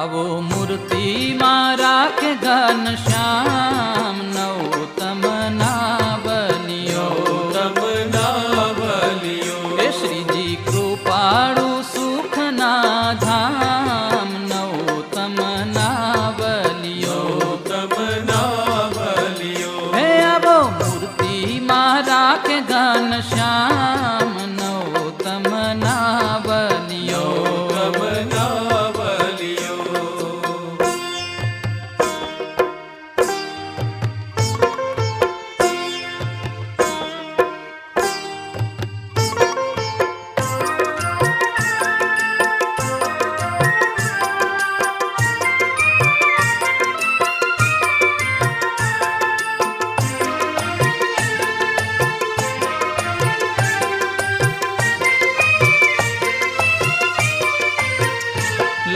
आवो मूर्ति मारा के घनश्याम नौतम ना बनियो हे श्रीजी कृपाळु सुख ना धाम नौतम ना बलियो हे आवो मूर्ति मारा के घनश्याम नौतम ना बलियो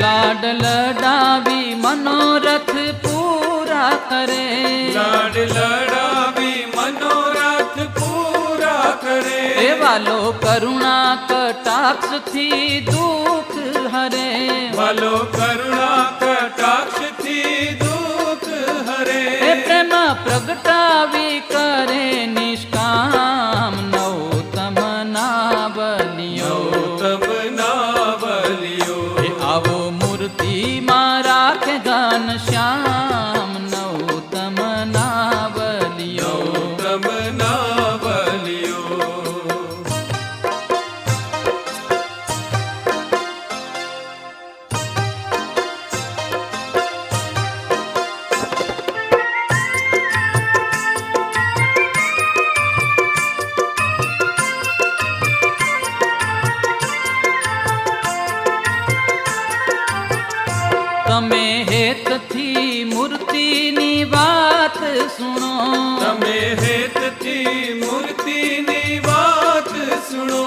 लाड लडावी मनोरथ पूरा करे लाड लडावी मनोरथ पूरा करे हे वालो करुणा कटाक्ष थी दुख हरे वालो करुणा कटाक्ष थी दुख हरे हे प्रेम प्रगटावी करे निष्काम नौतम ना बलियो आवो मूर्ति मारा के घनश्याम नौतम ना बलियो तमे हेत थी मूर्ति नी बात सुनो तमे हेत थी मूर्ति नी बात सुनो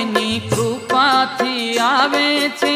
एनी कृपा थी आवे छे